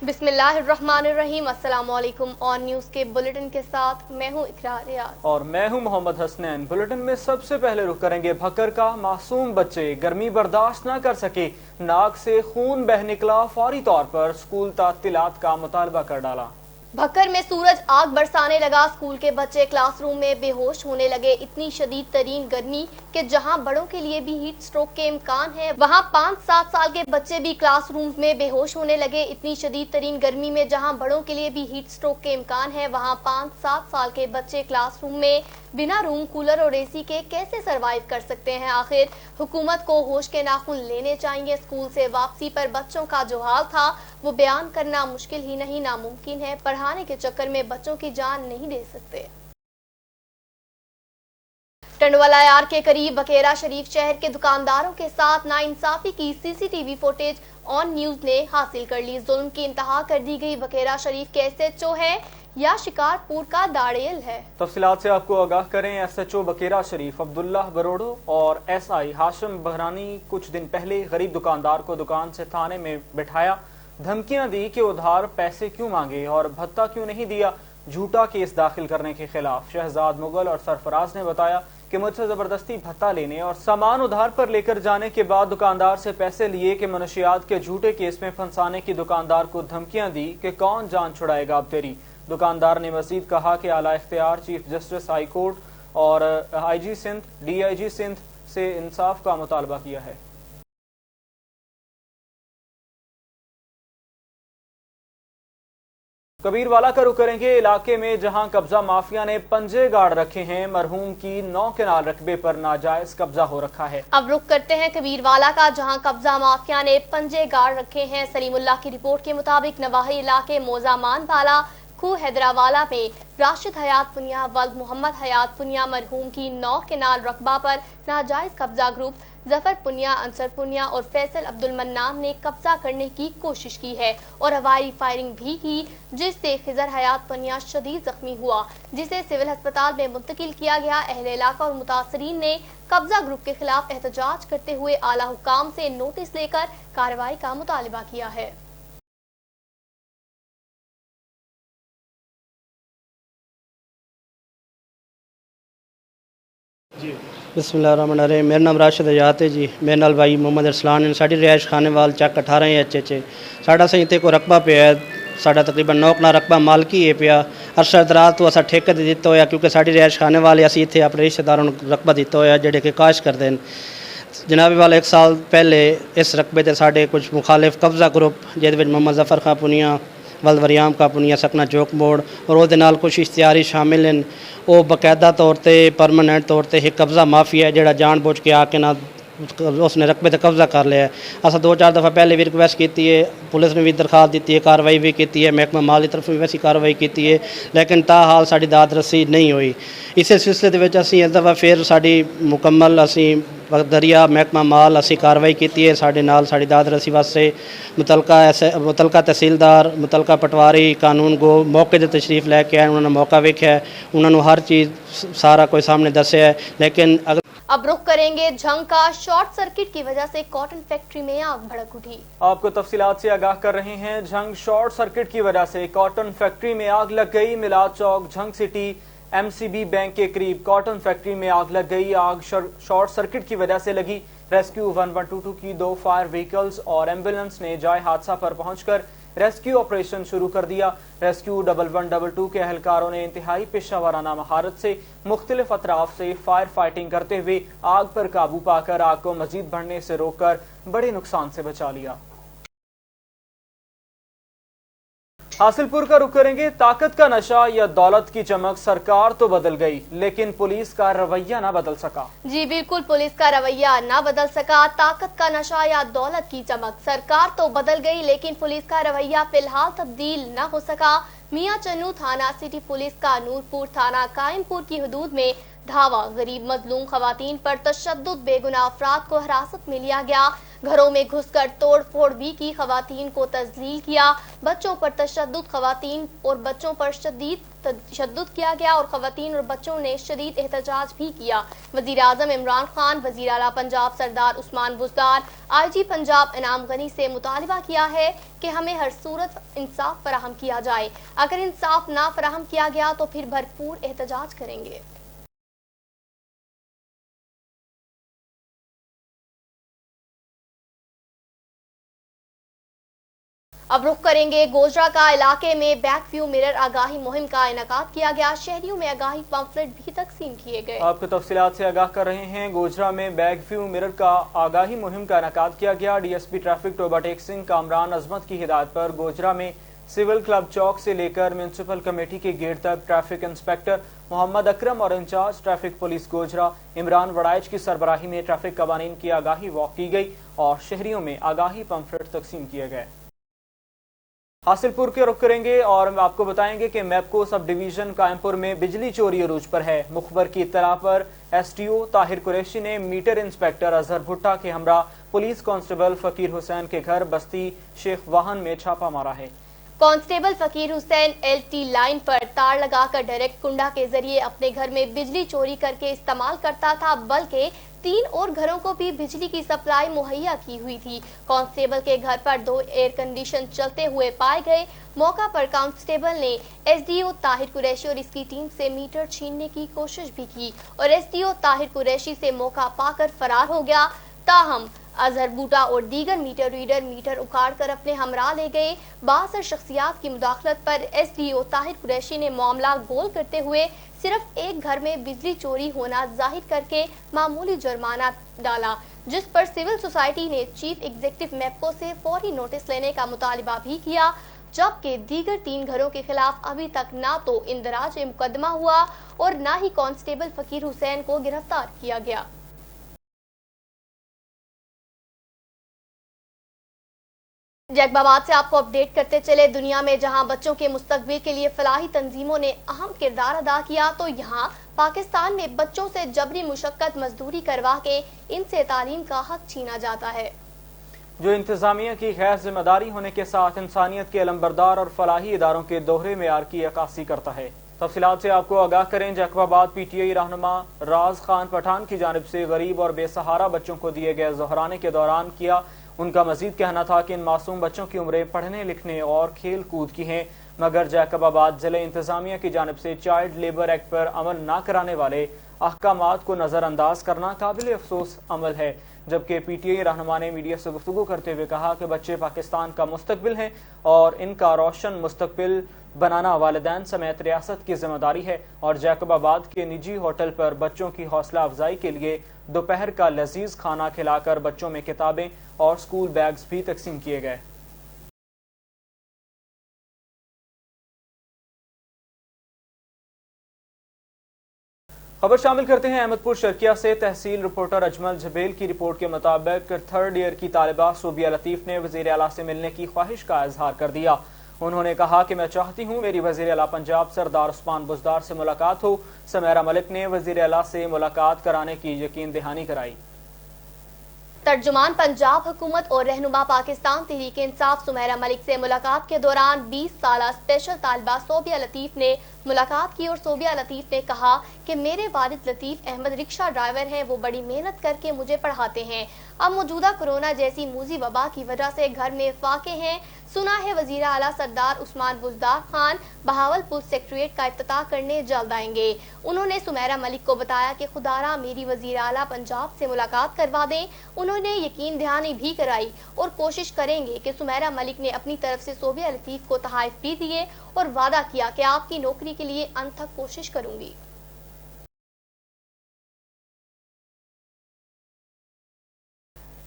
बिस्मिल्लाहिर्रहमानिर्रहीम। अस्सलाम वालेकुम। ऑन न्यूज़ के बुलेटिन के साथ मैं हूँ इकरार रियाज और मैं हूँ मोहम्मद हसनैन। बुलेटिन में सबसे पहले रुख करेंगे भक्कर का। मासूम बच्चे गर्मी बर्दाश्त न कर सके, नाक से खून बह निकला, फौरी तौर पर स्कूल तात्तिलात का मुतालबा कर डाला। भक्कर में सूरज आग बरसाने लगा। स्कूल के बच्चे क्लासरूम में बेहोश होने लगे। इतनी शदीद तरीन गर्मी कि जहां बड़ों के लिए भी हीट स्ट्रोक के इम्कान है, वहां 5-7 साल के बच्चे भी क्लासरूम में बेहोश होने लगे। इतनी शदीद तरीन गर्मी में जहां बड़ों के लिए भी हीट स्ट्रोक के इम्कान है, वहां 5-7 साल के बच्चे क्लासरूम में बिना रूम कूलर और एसी के कैसे सरवाइव कर सकते हैं। आखिर हुकूमत को होश के नाखून लेने चाहिए। स्कूल से वापसी पर बच्चों का जो हाल था वो बयान करना मुश्किल ही नहीं नामुमकिन है। पढ़ाने के चक्कर में बच्चों की जान नहीं दे सकते। टंडवाला यार के करीब बकेरा शरीफ शहर के दुकानदारों के साथ नाइंसाफी की सीसीटीवी फुटेज ऑन न्यूज ने हासिल कर ली। जुल्म की इंतहा कर दी गई। बकेरा शरीफ के एसएचओ है या शिकारपुर का दाड़ेल है। तफसीलात से आपको आगाह करें। एसएचओ बकेरा शरीफ अब्दुल्ला बरोड़ो और एसआई हाशिम बहरानी कुछ दिन पहले गरीब दुकानदार को दुकान से थाने में बिठाया, धमकियां दी कि उधार पैसे क्यों मांगे और भत्ता क्यों नहीं दिया। झूठा केस दाखिल करने के खिलाफ शहजाद मुगल और सरफराज ने बताया कि मुझसे जबरदस्ती भत्ता लेने और सामान उधार पर लेकर जाने के बाद दुकानदार से पैसे लिए कि मनशियात के झूठे केस में फंसाने की दुकानदार को धमकियां दी कि कौन जान छुड़ाएगा अब तेरी। दुकानदार ने मजीद कहा कि आला इख्तियार चीफ जस्टिस हाई कोर्ट और आईजी सिंध, डीआईजी सिंध से इंसाफ का मुतालबा किया है। कबीरवाला का रुख करेंगे। इलाके में जहां कब्जा माफिया ने पंजे गाड़ रखे हैं, मरहूम की 9 केनाल रकबे पर नाजायज कब्जा हो रखा है। अब रुख करते हैं कबीरवाला का, जहां कब्जा माफिया ने पंजे गाड़ रखे हैं। सलीमुल्लाह की रिपोर्ट के मुताबिक नवाही इलाके मोजामान वाला खू हैदरावाला में राशिद हयात पुनिया वल्द मोहम्मद हयात पुनिया मरहूम की 9 केनाल रकबा पर नाजायज कब्जा ग्रुप जफर पुनिया, अंसर पुनिया और फैसल अब्दुल मन्नान ने कब्जा करने की कोशिश की है और हवाई फायरिंग भी की, जिससे खिजर हयात पुनिया शदीद जख्मी हुआ, जिसे सिविल अस्पताल में मुंतकिल किया गया। अहले इलाका और मुतासरीन ने कब्जा ग्रुप के खिलाफ एहतजाज करते हुए आला हुकाम से नोटिस लेकर कार्रवाई का मुतालबा किया है। बिस्मिल्लाहिर्रहमानिर्रहीम। मेरा नाम राशिद हयात है जी। मेरे नाल भाई मोहम्मद अरसलान है। साड़ी रिहायश खाने वाल चक 18 HH साढ़ा सही ते को रकबा पे है। साढ़ा तकरीबन 9 कनाल रकबा मालकी है पिया। अरसा दराज तो असा ठेके ते दिता होया, क्योंकि साड़ी रिहायश खाने वाले असी इत्थे अपने रिश्तेदारों को रकबा दिता होया जेडे कि काश करते हैं। जनाबे वाला 1 साल पहले इस रकबे ते साढ़े कुछ मुखालिफ कब्जा ग्रुप जिहदे विच मोहम्मद जफर खां पुनिया वल्द वरियाम का पुनिया सकना चौक मोड़ और वो नाल कुछ इश्तिहारी शामिल हैं। वो बाकायदा तौर पर परमानेंट तौर पर एक कब्जा माफिया है जोड़ा जान बुझ के आके ना उसने रकबे पर कब्जा कर लिया है। असा 2-4 दफ़ा पहले भी रिक्वेस्ट की है, पुलिस ने भी दरखास्त दी है, कार्रवाई भी की है, महकमा माल की तरफ भी वैसी कार्रवाई की है, लेकिन ताहाल साड़ी दाद रसी नहीं हुई। इस सिलसिले में असी इस दफ़ा फिर साड़ी मुकम्मल असी दरिया महकमा माल असी कार्रवाई की है। साढ़े नाल साड़ी दाद रसी वास्ते मुतलका तहसीलदार, मुतलका पटवारी, कानून गो मौके पर तशरीफ लैके आए। उन्होंने मौका वेख्या है, उन्होंने हर चीज़ सारा कोई सामने दस्या है। लेकिन अगर अब रुख करेंगे झंग का। शॉर्ट सर्किट की वजह से कॉटन फैक्ट्री में आग भड़क उठी। आपको तफसीलात से आगाह कर रहे हैं। झंग शॉर्ट सर्किट की वजह से कॉटन फैक्ट्री में आग लग गई। मिलाद चौक झंग सिटी एमसीबी बैंक के करीब कॉटन फैक्ट्री में आग लग गई। आग शॉर्ट सर्किट की वजह से लगी। रेस्क्यू 1122 की 2 फायर व्हीकल्स और एम्बुलेंस ने जाए हादसा पर पहुंचकर रेस्क्यू ऑपरेशन शुरू कर दिया। रेस्क्यू 1122 के एहलकारों ने इंतहाई पेशा वाराना महारत से मुख्तलिफ अतराफ से फायर फाइटिंग करते हुए आग पर काबू पाकर आग को मजीद बढ़ने से रोककर बड़े नुकसान से बचा लिया। हासिलपुर का रुख करेंगे। ताकत का नशा या दौलत की चमक, सरकार तो बदल गई लेकिन पुलिस का रवैया ना बदल सका। जी बिल्कुल, पुलिस का रवैया ना बदल सका। ताकत का नशा या दौलत की चमक, सरकार तो बदल गई लेकिन पुलिस का रवैया फिलहाल तब्दील न हो सका। मियां चन्नू थाना सिटी पुलिस का नूरपुर थाना कायमपुर की हदूद में धावा। गरीब मजलूम खवातीन पर तशद्दुद, बेगुनाह अफराद को हिरासत में लिया गया। घरों में घुसकर तोड़ फोड़ भी की, खवातीन को तजलील किया, बच्चों पर तशद्दुद, खवातीन और बच्चों पर शदीद तशद्दुद किया गया और खवातीन और बच्चों ने शदीद एहतजाज भी किया। वजीर आजम इमरान खान, वजीर आला पंजाब सरदार उस्मान बुज़दार, IG पंजाब इनाम गनी से मुतालबा किया है कि हमें हर सूरत इंसाफ फराहम किया जाए। अगर इंसाफ ना फराहम किया गया तो फिर भरपूर एहतजाज करेंगे। अब रुख करेंगे गोजरा का। इलाके में बैक व्यू मिरर आगाही मुहिम का इनेकाद किया गया। शहरियों में आगाही पम्फलेट भी तकसीम किए गए। आपको तफसीलात से आगाह कर रहे हैं। गोजरा में बैक व्यू मिरर का आगाही मुहिम का इनेकाद किया गया। DSP ट्रैफिक टोबा टेक सिंह कामरान अजमत की हिदायत पर गोजरा में सिविल क्लब चौक से लेकर म्यूनसिपल कमेटी के गेट तक ट्रैफिक इंस्पेक्टर मोहम्मद अकरम और incharge traffic police Gojra Imran Waraich की सरबराही में ट्रैफिक कवानीन की आगाही वॉक की गई और शहरियों में आगाही पम्फलेट तकसीम किए गए। हासिलपुर के रुख करेंगे और आपको बताएंगे कि मैपको सब डिवीजन कायमपुर में बिजली चोरी अरूज पर है। मुखबर की इत्तला पर STO ताहिर कुरैशी ने मीटर इंस्पेक्टर अजहर भुट्टा के हमरा पुलिस कांस्टेबल फकीर हुसैन के घर बस्ती शेख वाहन में छापा मारा है। कांस्टेबल फकीर हुसैन LT लाइन पर तार लगाकर डायरेक्ट कुंडा के जरिए अपने घर में बिजली चोरी करके इस्तेमाल करता था, बल्कि 3 और घरों को भी बिजली की सप्लाई मुहैया की हुई थी। कांस्टेबल के घर पर 2 एयर कंडीशन चलते हुए पाए गए। मौका पर कांस्टेबल ने SDO ताहिर कुरैशी और इसकी टीम से मीटर छीनने की कोशिश भी की और SDO ताहिर कुरैशी से मौका पाकर फरार हो गया। ताहम अजहर बूटा और दीगर मीटर रीडर मीटर उखाड़ कर अपने हमरा ले गए। बासर शख्सियात की मुदाखलत पर SDO ताहिर कुरैशी ने मामला गोल करते हुए सिर्फ एक घर में बिजली चोरी होना जाहिर करके मामूली जुर्माना डाला, जिस पर सिविल सोसाइटी ने चीफ एग्जीक्यूटिव मैपको से फौरी नोटिस लेने का मुतालिबा भी किया, जबकि दीगर 3 घरों के खिलाफ अभी तक ना तो इंदराज मुकदमा हुआ और ना ही कांस्टेबल फकीर हुसैन को गिरफ्तार किया गया। जैकबाबाद से आपको अपडेट करते चले। दुनिया में जहां बच्चों के मुस्तकबिल के लिए फलाही तंजीमों ने अहम किरदार अदा किया, तो यहाँ पाकिस्तान में बच्चों से जबरी मुशक्कत मजदूरी करवा के इनसे तालीम का हक छीना जाता है, जो इंतजामिया की गैर जिम्मेदारी होने के साथ इंसानियत के अलमबरदार और फलाही इदारों के दोहरे मेयार की अक्कासी करता है। तफसीलात से आपको आगाह करें। जैकबाबाद PTI रहनुमा राज खान पठान की जानिब से गरीब और बेसहारा बच्चों को दिए गए जोहराने के दौरान किया। उनका मजीद कहना था कि इन मासूम बच्चों की उम्रें पढ़ने लिखने और खेल कूद की हैं, मगर जैकबाबाद जिले इंतजामिया की जानिब से चाइल्ड लेबर एक्ट पर अमल न कराने वाले अहकामात को नजरअंदाज करना काबिल अफसोस अमल है। जबकि PTI रहनुमा ने मीडिया से गुफ्तगू करते हुए कहा कि बच्चे पाकिस्तान का मुस्तकबिल हैं और इनका रोशन मुस्तकबिल बनाना वालिदैन समेत रियासत की जिम्मेदारी है और जैकबाबाद के निजी होटल पर बच्चों की हौसला अफजाई के लिए दोपहर का लजीज खाना खिलाकर बच्चों में किताबें और स्कूल बैग्स भी तकसीम किए गए। खबर शामिल करते हैं अहमदपुर शर्किया से। तहसील रिपोर्टर अजमल झबेल की रिपोर्ट के मुताबिक 3rd ईयर की तालिबा सोबिया लतीफ ने वजीर आला से मिलने की ख्वाहिश का इजहार कर दिया। उन्होंने कहा कि मैं चाहती हूँ मेरी वजीर आला पंजाब सरदार उस्मान बुज़दार से मुलाकात हो। सुमेरा मलिक ने वजीर आला से मुलाकात कराने की यकीन दहानी कराई। तर्जुमान पंजाब हुकूमत और रहनुमा पाकिस्तान तहरीक इंसाफ सुमेरा मलिक से मुलाकात के दौरान 20 साला स्पेशल तालिबा सोबिया लतीफ ने मुलाकात की और सोबिया लतीफ ने कहा कि मेरे वालिद लतीफ अहमद रिक्शा ड्राइवर हैं, वो बड़ी मेहनत करके मुझे पढ़ाते हैं। अब मौजूदा कोरोना जैसी मूजी वबा की वजह से घर में फाके हैं। सुना है वजीर आला सरदार उस्मान बुज़दार खान बहावलपुर सेक्रेटेरिएट का इफ्तिताह करने जल्द आएंगे। उन्होंने सुमेरा मलिक को बताया कि खुदारा मेरी वजीर आला पंजाब से मुलाकात करवा दें। उन्होंने यकीन दहानी भी कराई और कोशिश करेंगे कि सुमेरा मलिक ने अपनी तरफ से सोबिया लतीफ को तहाइफ भी दिए और वादा किया कि आपकी नौकरी के लिए अंत तक कोशिश करूंगी।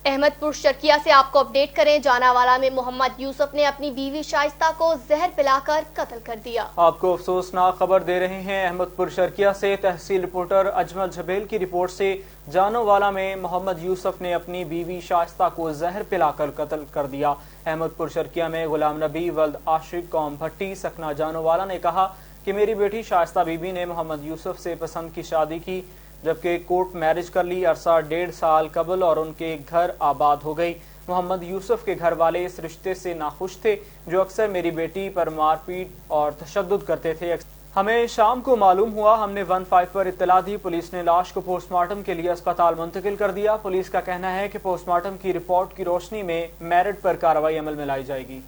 अहमदपुर शर्किया से आपको अपडेट करें। जानावाला में मोहम्मद यूसुफ ने अपनी बीवी शाइस्ता को जहर पिलाकर कत्ल कर दिया। आपको अफसोसनाक खबर दे रहे हैं अहमदपुर शर्किया से। तहसील रिपोर्टर अजमल झबेल की रिपोर्ट से जानोवाला में मोहम्मद यूसुफ ने अपनी बीवी शाइस्ता को जहर पिलाकर कत्ल कर दिया। अहमदपुर शर्किया में गुलाम नबी वल्द आशिक कौम भट्टी सकना जानोवाला ने कहा कि मेरी बेटी शाइस्ता बीबी ने मोहम्मद यूसुफ से पसंद की शादी की, जबकि कोर्ट मैरिज कर ली। अरसा 1.5 साल कबल और उनके घर आबाद हो गई। मोहम्मद यूसुफ के घर वाले इस रिश्ते से नाखुश थे, जो अक्सर मेरी बेटी पर मारपीट और तशद्दुद करते थे। हमें शाम को मालूम हुआ, हमने 15 पर इत्तला दी। पुलिस ने लाश को पोस्टमार्टम के लिए अस्पताल मुंतकिल कर दिया। पुलिस का कहना है कि पोस्टमार्टम की रिपोर्ट की रोशनी में मेरिट पर कार्रवाई अमल में लाई जाएगी।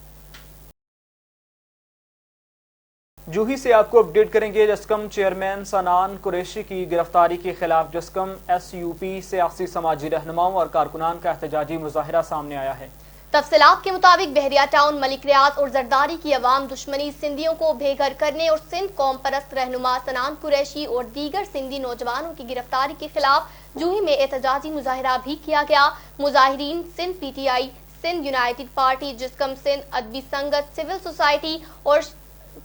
जूही से आपको अपडेट करेंगे। जस्कम चेयरमैन सनान कुरैशी की गिरफ्तारी के खिलाफ जस्कम SUP सियासी समाजी रहनुमाओं और कारकुनान का एहतजाजी मुजाहिरा सामने आया है। तफसीलात के मुताबिक बहरिया टाउन, मलिक रियाज और जरदारी की अवाम दुश्मनी, सिंधियों को बेघर करने और सिंध कौम परस्त रहनुमा सनान कुरैशी और दीगर सिंधी नौजवानों की गिरफ्तारी के खिलाफ जूही में एहतजाजी मुजाहिरा भी किया गया। मुजाहिरीन Sindh PTI, Sindh united party, जिस्कम सिंध अदबी संगत,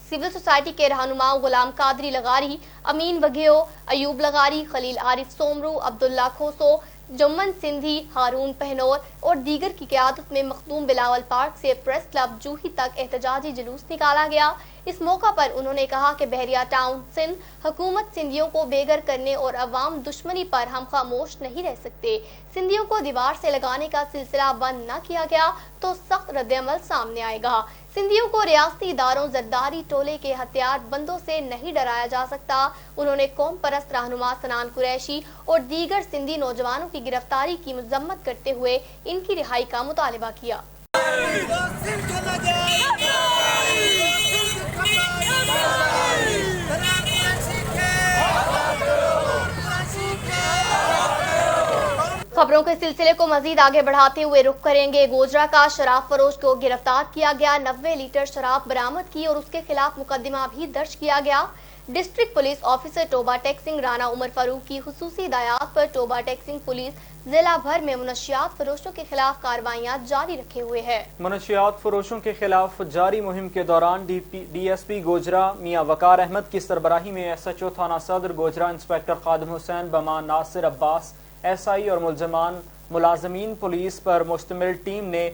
सिविल सोसाइटी के रहनुमाओं गुलाम कादरी लगारी, अमीन वघेओ, अयूब लगारी, खलील आरिफ सोमरू, अब्दुल्ला खोसो, जुम्मन सिंधी, हारून पहनोर और दीगर की क़यादत में मखदूम बिलावल पार्क से प्रेस क्लब जूही तक एहतजाजी जुलूस निकाला गया। इस मौका पर उन्होंने कहा कि बहरिया टाउन सिंध हुकूमत सिंधियों को बेघर करने और अवाम दुश्मनी पर हम खामोश नहीं रह सकते। सिंधियों को दीवार से लगाने का सिलसिला बंद न किया गया तो सख्त रद्दअमल सामने आएगा। सिंधियों को रियासती इदारों, जरदारी टोले के हथियार बंदों से नहीं डराया जा सकता। उन्होंने कौम परस्त रहनुमा सनान कुरैशी और दीगर सिंधी नौजवानों की गिरफ्तारी की मजम्मत करते हुए इनकी रिहाई का मुतालबा किया। खबरों के सिलसिले को मजीद आगे बढ़ाते हुए रुख करेंगे। गोजरा का शराब फरोश को गिरफ्तार किया गया। 90 लीटर शराब बरामद की और उसके खिलाफ मुकदमा भी दर्ज किया गया। District police officer Toba Tek Singh Rana Umar Farooq की खुसूसी हिदायत पर टोबा टेक्सिंग पुलिस जिला भर में मुनशियात फरोशों के खिलाफ कार्रवाइयां जारी रखे हुए है। मुनशियात फरोशों के खिलाफ जारी मुहिम के दौरान DSP गोजरा मियां वकार अहमद की सरबराही में SHO थाना सदर गोजरा इंस्पेक्टर खादिम हुसैन बमान नासिर अब्बास SI और मुलाजमीन पुलिस पर मुश्तमिल टीम ने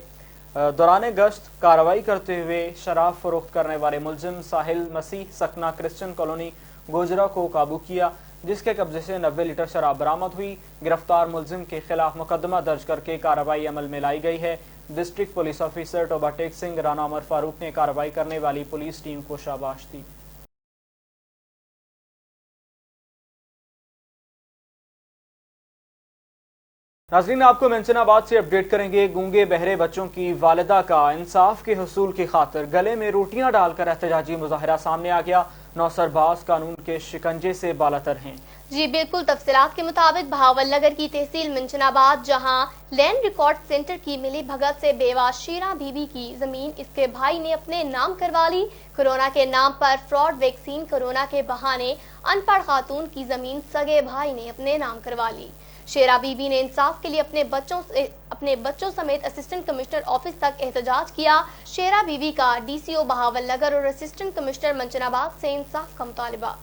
दौरान गश्त कार्रवाई करते हुए शराब फरोख्त करने वाले मुलजिम साहिल मसीह सकना क्रिश्चियन कॉलोनी गोजरा को काबू किया, जिसके कब्जे से 90 लीटर शराब बरामद हुई। गिरफ्तार मुलजिम के खिलाफ मुकदमा दर्ज करके कार्रवाई अमल में लाई गई है। District police officer Toba Tek Singh Rana Umar Farooq ने कार्रवाई करने वाली पुलिस टीम को शाबाश दी। नाज़रीन, आपको मेंशनाबाद से अपडेट करेंगे। गूंगे बहरे बच्चों की वालिदा का इंसाफ के हुसूल की खातिर गले में रोटियां डालकर एहतजाजी मुजाहिरा सामने आ गया। नौसरबाज कानून के शिकंजे से बालातर हैं। जी बिल्कुल, तफसीलात के मुताबिक बहावल नगर की तहसील मेंशनाबाद, जहां लैंड रिकॉर्ड सेंटर की मिली भगत से बेवा शीरा बीबी की जमीन इसके भाई ने अपने नाम करवा ली। कोरोना के नाम पर फ्रॉड वैक्सीन, कोरोना के बहाने अनपढ़ खातून की जमीन सगे भाई ने अपने नाम करवा ली। शेरा बीबी ने इंसाफ के लिए अपने बच्चों समेत असिस्टेंट कमिश्नर ऑफिस तक एहतजाज किया। शेरा बीबी का DCO बहावल नगर और असिस्टेंट कमिश्नर मेंशनाबाद से इंसाफ का मुतालबा।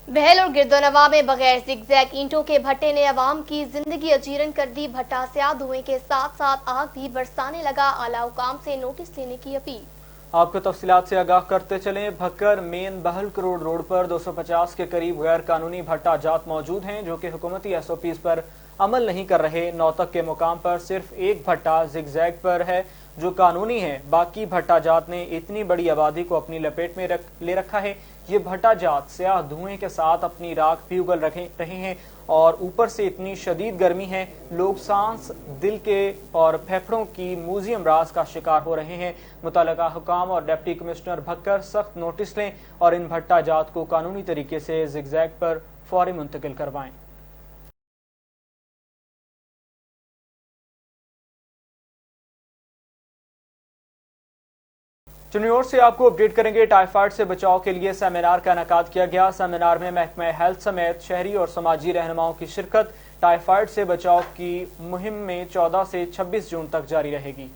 बहल और गिरदोनवा में बगैर जिगजैग ईंटों के भट्टे ने अवाम की जिंदगी अजीरन कर दी। भट्टा स्याह धुएं के साथ साथ आग भी बरसाने लगा। आला हुकाम से नोटिस लेने की अपील। आपको तफसीलात से आगाह करते चलें। भक्कर मेन बहल करोड़ रोड पर 250 के करीब गैर कानूनी भट्टा जात मौजूद हैं, जो कि हुकूमती SOPs पर अमल नहीं कर रहे। नौतक के मुकाम पर सिर्फ एक भट्टा जिगजैग पर है जो कानूनी है। बाकी भट्टा जात ने इतनी बड़ी आबादी को अपनी लपेट में ले रखा है। ये भट्टा जात स्याह धुएं के साथ अपनी राख भी उगल रहे हैं और ऊपर से इतनी शदीद गर्मी है, लोग सांस, दिल के और फेफड़ों की मूजी अमराज का शिकार हो रहे हैं। मुतल्लिका हुकाम और डिप्टी कमिश्नर भक्कर सख्त नोटिस लें और इन भट्टा जात को कानूनी तरीके से जिगजैग पर फौरी मुंतकिल करवाएं। चुनियोर से आपको अपडेट करेंगे। टाइफाइड से बचाव के लिए सेमिनार का इनेकाद किया गया। सेमिनार में महकमा हेल्थ समेत शहरी और समाजी रहनुमाओं की शिरकत। टाइफाइड से बचाव की मुहिम में 14 से 26 जून तक जारी रहेगी।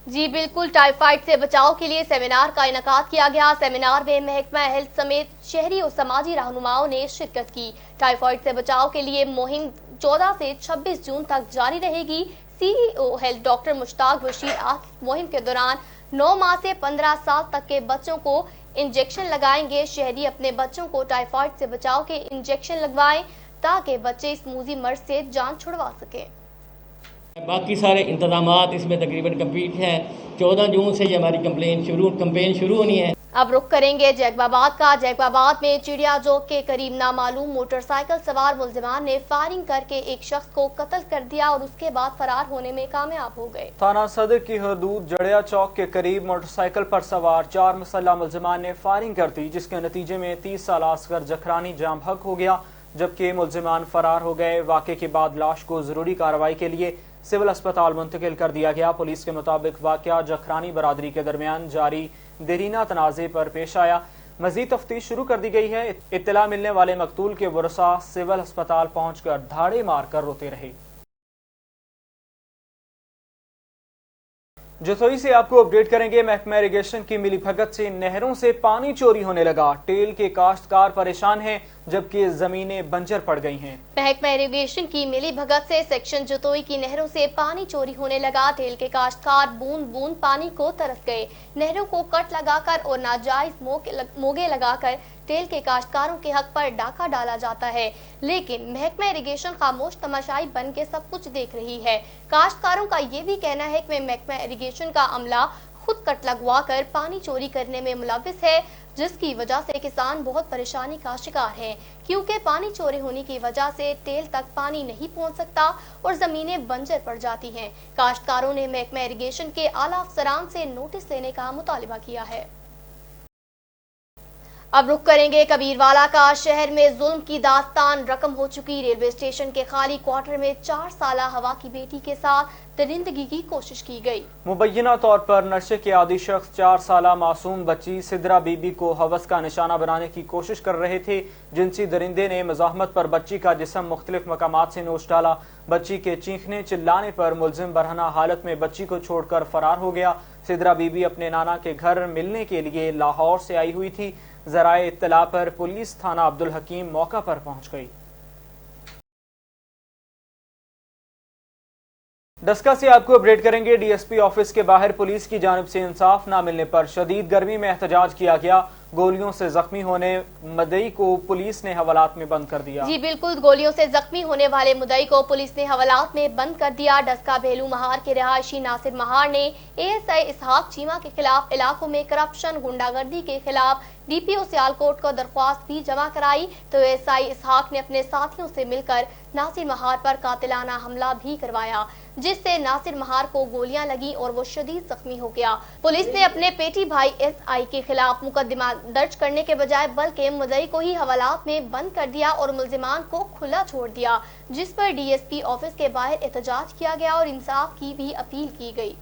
जी बिल्कुल, टाइफाइड से बचाव के लिए सेमिनार का इनेकाद किया गया। सेमिनार में महकमा हेल्थ समेत शहरी और समाजी रहनुमाओं ने शिरकत की। टाइफाइड से बचाव के लिए मुहिम 14 से 26 जून तक जारी रहेगी। CEO health doctor Mushtaq Bashir मुहिम के दौरान 9 माह से 15 साल तक के बच्चों को इंजेक्शन लगाएंगे। शहरी अपने बच्चों को टाइफाइड से बचाव के इंजेक्शन लगवाएं ताकि बच्चे इस मूजी मर्ज से जान छुड़वा सकें। باقی سارے انتظامات اس میں تقریباً کمپلیٹ ہیں. 14 جون سے یہ ہماری کمپین شروع ہونی ہے. اب رخ کریں گے جیکب آباد کا. جیکب آباد میں چڑیا چوک کے قریب نامعلوم موٹر سائیکل سوار ملزمان نے فائرنگ کر کے ایک شخص کو قتل کر دیا اور اس کے بعد فرار ہونے میں کامیاب ہو گئے. تھانہ صدر کی حدود جڑیا چوک کے قریب موٹر سائیکل پر سوار 4 مسلح ملزمان نے فائرنگ کر دی، جس کے نتیجے میں 30 سالہ اصغر جکھرانی جام بحق ہو گیا، جبکہ ملزمان فرار ہو گئے. واقعے کے بعد لاش کو ضروری کارروائی کے لیے سول اسپتال منتقل کر دیا گیا. پولیس کے مطابق واقعہ جکھرانی برادری کے درمیان جاری دیرینہ تنازع پر پیش آیا. مزید تفتیش شروع کر دی گئی ہے. اطلاع ملنے والے مقتول کے ورثاء سول اسپتال پہنچ کر دھاڑے مار کر روتے رہے. جسوئی سے آپ کو اپڈیٹ کریں گے. محکمہ اریگیشن کی ملی بھگت سے نہروں سے پانی چوری ہونے لگا. ٹیل کے کاشتکار پریشان ہیں جبکہ زمینیں بنجر پڑ گئی ہیں. محکمہ اریگیشن کی ملی بھگت سے سیکشن جتوئی کی نہروں سے پانی چوری ہونے لگا. ٹیل کے کاشتکار بوند بوند پانی کو ترس گئے. نہروں کو کٹ لگا کر اور ناجائز موگے لگا کر ٹیل کے کاشتکاروں کے حق پر ڈاکہ ڈالا جاتا ہے، لیکن محکمہ اریگیشن خاموش تماشائی بن کے سب کچھ دیکھ رہی ہے. کاشتکاروں کا یہ بھی کہنا ہے کہ محکمہ اریگیشن کا عملہ خود کٹ لگوا کر پانی چوری کرنے میں ملوث ہے، جس کی وجہ سے کسان بہت پریشانی کا شکار ہیں، کیونکہ پانی چوری ہونے کی وجہ سے ٹیل تک پانی نہیں پہنچ سکتا اور زمینیں بنجر پڑ جاتی ہیں. کاشتکاروں نے محکمہ اریگیشن کے اعلیٰ افسران سے نوٹس لینے کا مطالبہ کیا ہے. اب رخ کریں گے کبیروالا کا. شہر میں ظلم کی داستان رقم ہو چکی. ریلوے اسٹیشن کے خالی کوارٹر میں 4 سالہ ہوا کی بیٹی کے ساتھ درندگی کی کوشش کی گئی. مبینہ طور پر نشے کے عادی شخص 4 سالہ معصوم بچی سدرا بی بی کو ہوس کا نشانہ بنانے کی کوشش کر رہے تھے. جنسی درندے نے مزاحمت پر بچی کا جسم مختلف مقامات سے نوچ ڈالا. بچی کے چیخنے چلانے پر ملزم برہنہ حالت میں بچی کو چھوڑ کر فرار ہو گیا. سدرا بی بی اپنے نانا کے گھر ملنے کے لیے لاہور سے آئی ہوئی تھی. ذرائع اطلاع پر پولیس تھانہ عبدالحکیم موقع پر پہنچ گئی. ڈسکا سے آپ کو اپڈیٹ کریں گے. ڈی ایس پی آفس کے باہر پولیس کی جانب سے انصاف نہ ملنے پر شدید گرمی میں احتجاج کیا گیا. گولیوں سے زخمی ہونے مدعی کو پولیس نے حوالات میں بند کر دیا. جی بالکل، گولیوں سے زخمی ہونے والے مدعی کو پولیس نے حوالات میں بند کر دیا. ڈسکا بھیلو مہار کے رہائشی ناصر مہار نے ASI اسحاق چیمہ کے خلاف علاقوں میں کرپشن گنڈا گردی کے خلاف DPO سیالکوٹ کو درخواست بھی جمع کرائی، تو ASI اسحاق نے اپنے ساتھیوں سے مل کر ناصر مہار پر قاتلانہ حملہ بھی کروایا، جس سے ناصر مہار کو گولیاں لگی اور وہ شدید زخمی ہو گیا. پولیس نے اپنے پیٹی بھائی SI کے خلاف مقدمہ درج کرنے کے بجائے بلکہ مدعی کو ہی حوالات میں بند کر دیا اور ملزمان کو کھلا چھوڑ دیا، جس پر DSP آفس کے باہر احتجاج کیا گیا اور انصاف کی بھی اپیل کی گئی.